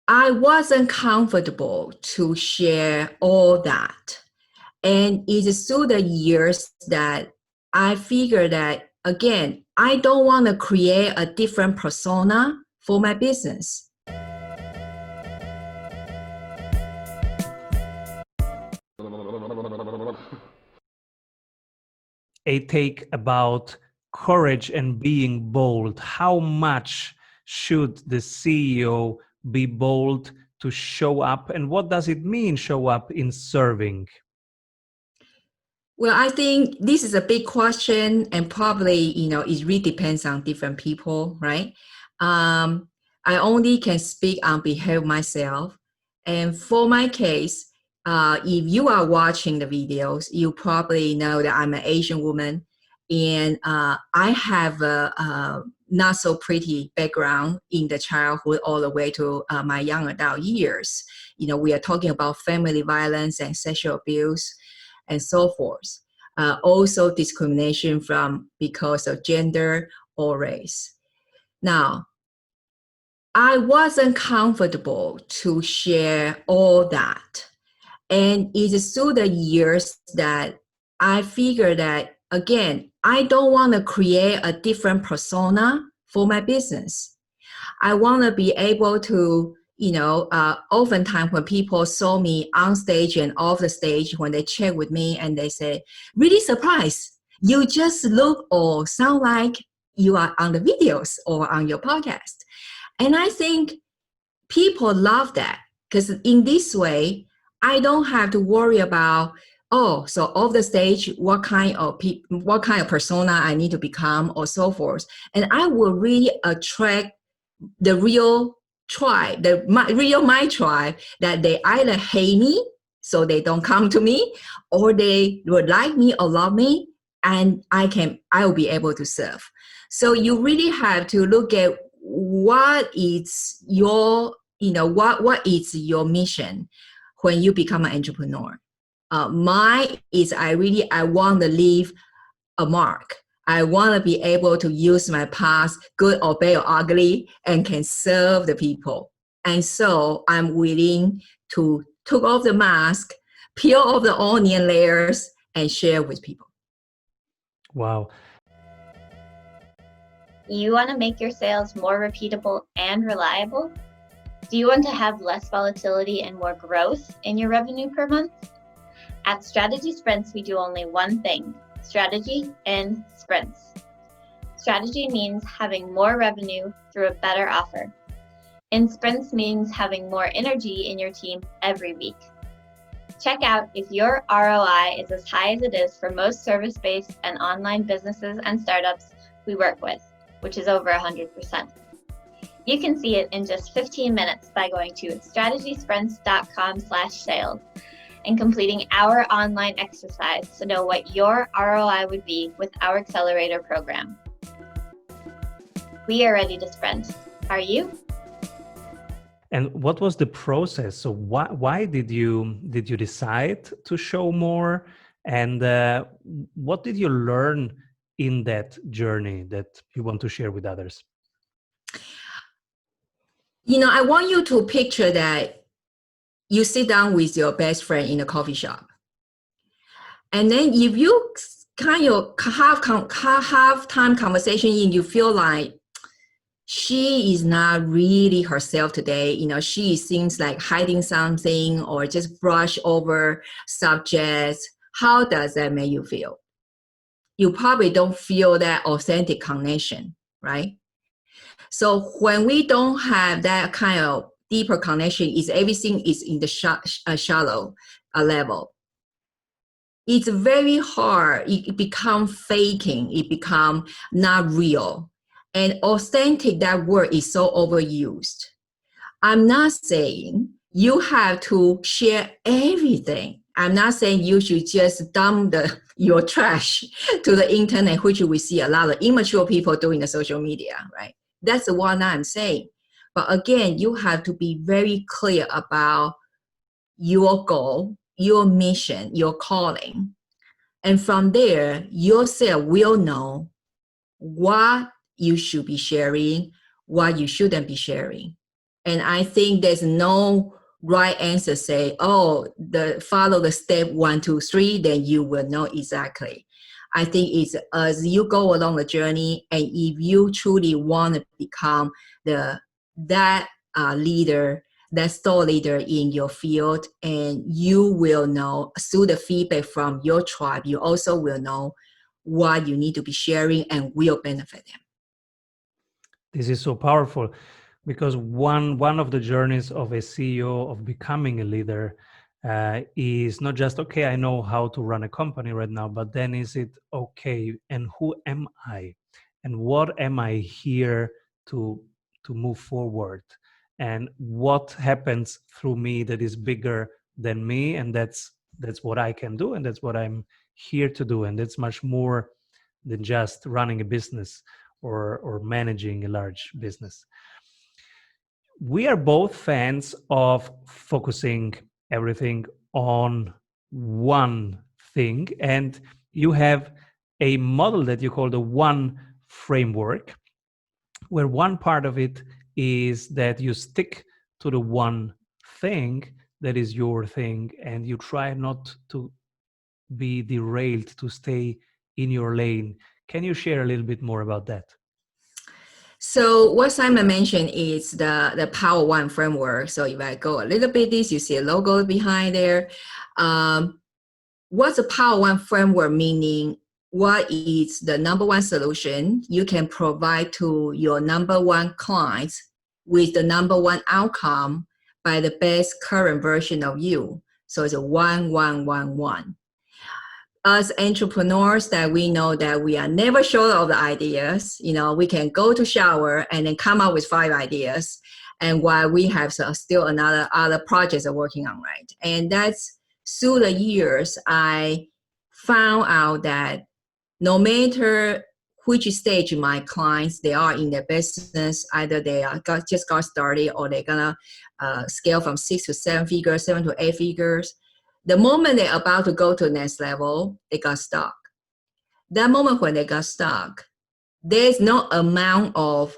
I wasn't comfortable to share all that. And it's through the years that I figured that, again, I don't want to create a different persona for my business. A take about courage and being bold. How much should the CEO be bold to show up? And what does it mean, show up in serving? Well, I think this is a big question, and probably, it really depends on different people, right? I only can speak on behalf of myself. And for my case, if you are watching the videos, you probably know that I'm an Asian woman, and I have a not so pretty background in the childhood all the way to my young adult years. We are talking about family violence and sexual abuse and so forth. Also discrimination because of gender or race. Now, I wasn't comfortable to share all that. And it's through the years that I figured that, again, I don't want to create a different persona for my business. I want to be able to, oftentimes when people saw me on stage and off the stage, when they chat with me and they say, really surprised, you just look or sound like you are on the videos or on your podcast. And I think people love that because in this way, I don't have to worry about, so off the stage, what kind of persona I need to become or so forth. And I will really attract the real tribe, my tribe, that they either hate me, so they don't come to me, or they would like me or love me, and I will be able to serve. So you really have to look at what is your, what is your mission when you become an entrepreneur. Mine is I want to leave a mark. I want to be able to use my past, good or bad or ugly, and can serve the people. And so I'm willing to take off the mask, peel off the onion layers, and share with people. Wow. You want to make your sales more repeatable and reliable? Do you want to have less volatility and more growth in your revenue per month? At Strategy Sprints, we do only one thing: strategy in sprints. Strategy means having more revenue through a better offer. In sprints means having more energy in your team every week. Check out if your ROI is as high as it is for most service-based and online businesses and startups we work with, which is over 100%. You can see it in just 15 minutes by going to strategysprints.com/sales and completing our online exercise to know what your ROI would be with our accelerator program. We are ready to sprint. Are you? And what was the process? So why did you decide to show more? And what did you learn in that journey that you want to share with others? I want you to picture that you sit down with your best friend in a coffee shop. And then if you kind of have time conversation and you feel like she is not really herself today, she seems like hiding something or just brush over subjects, how does that make you feel? You probably don't feel that authentic connection, right? So when we don't have that kind of deeper connection, everything is in the shallow level. It's very hard. It becomes faking. It becomes not real. And authentic, that word is so overused. I'm not saying you have to share everything. I'm not saying you should just dump your trash to the internet, which we see a lot of immature people doing the social media, right? That's the one I'm saying. But again, you have to be very clear about your goal, your mission, your calling. And from there, yourself will know what you should be sharing, what you shouldn't be sharing. And I think there's no right answer say, oh, follow the step 1, 2, 3, then you will know exactly. I think it's as you go along the journey, and if you truly want to become that leader, that store leader in your field, and you will know through the feedback from your tribe, you also will know what you need to be sharing and will benefit them. This is so powerful, because one of the journeys of a CEO of becoming a leader is not just, okay, I know how to run a company right now, but then is it okay, and who am I, and what am I here to move forward, and what happens through me that is bigger than me, and that's what I can do, and that's what I'm here to do, and that's much more than just running a business or managing a large business. We are both fans of focusing everything on one thing, and you have a model that you call the one framework, where one part of it is that you stick to the one thing that is your thing, and you try not to be derailed, to stay in your lane. Can you share a little bit more about that? So what Simon mentioned is the Power One framework. So if I go a little bit this, you see a logo behind there. What's the Power One framework meaning? What is the number one solution you can provide to your number one clients with the number one outcome by the best current version of you? So it's a 1, 1, 1, 1. As entrepreneurs, that we know that we are never short of the ideas. We can go to shower and then come up with 5 ideas, and while we have still other projects are working on, right? And that's through the years, I found out that no matter which stage my clients they are in their business, either they just got started or they're gonna scale from 6 to 7 figures, 7 to 8 figures. The moment they're about to go to the next level, they got stuck. That moment when they got stuck, there's no amount of,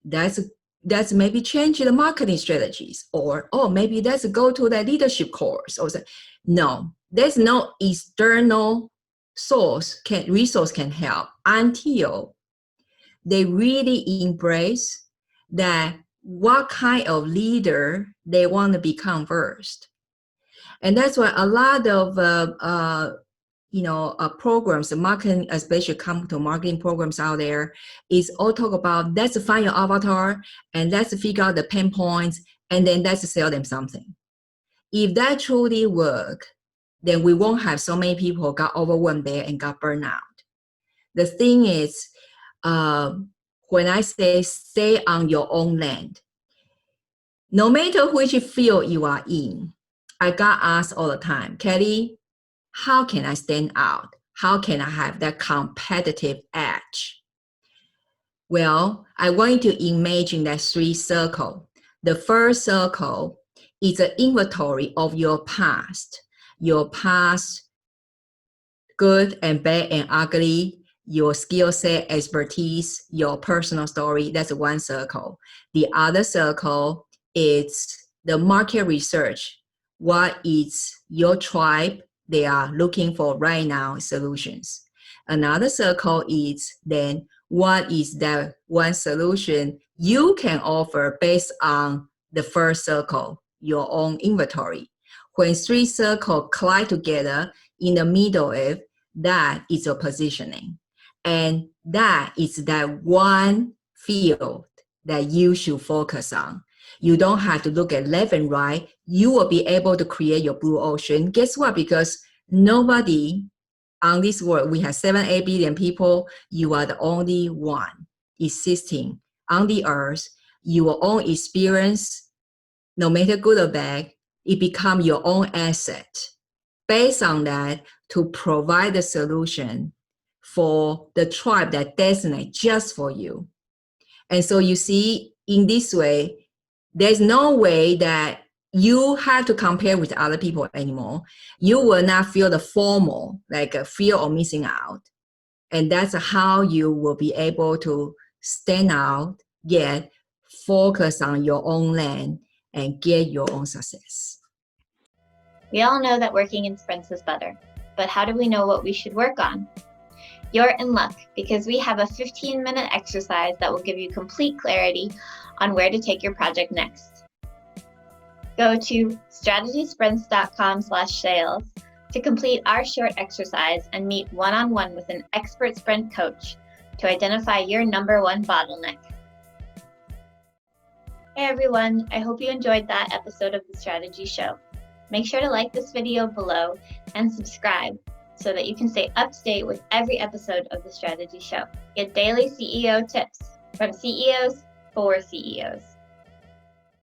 that's maybe change the marketing strategies, or maybe that's go to that leadership course. No, there's no external resource can help until they really embrace that what kind of leader they want to become first. And that's why a lot of programs, the marketing, especially come to marketing programs out there, is all talk about let's find your avatar and let's figure out the pain points and then let's sell them something. If that truly work, then we won't have so many people got overwhelmed there and got burned out. The thing is, when I say stay on your own land, no matter which field you are in, I got asked all the time, Kelly, how can I stand out? How can I have that competitive edge? Well, I want you to imagine that 3 circles. The first circle is an inventory of your past good and bad and ugly, your skill set, expertise, your personal story. That's one circle. The other circle is the market research. What is your tribe they are looking for right now, solutions. Another circle is then what is that one solution you can offer based on the first circle, your own inventory. When 3 circles collide together, in the middle of that is your positioning. And that is that one field that you should focus on. You don't have to look at left and right. You will be able to create your blue ocean. Guess what? Because nobody on this world, we have 7-8 billion people. You are the only one existing on the earth. Your own experience, no matter good or bad, it becomes your own asset. Based on that, to provide the solution for the tribe that designate just for you. And so you see, in this way, there's no way that you have to compare with other people anymore. You will not feel the FOMO, like a fear of missing out. And that's how you will be able to stand out, yet focus on your own lane and get your own success. We all know that working in sprints is better, but how do we know what we should work on? You're in luck because we have a 15-minute exercise that will give you complete clarity on where to take your project next. Go to strategysprints.com/sales to complete our short exercise and meet one-on-one with an expert sprint coach to identify your #1 bottleneck. Hey everyone, I hope you enjoyed that episode of The Strategy Show. Make sure to like this video below and subscribe so that you can stay up to date with every episode of The Strategy Show. Get daily CEO tips from CEOs for CEOs.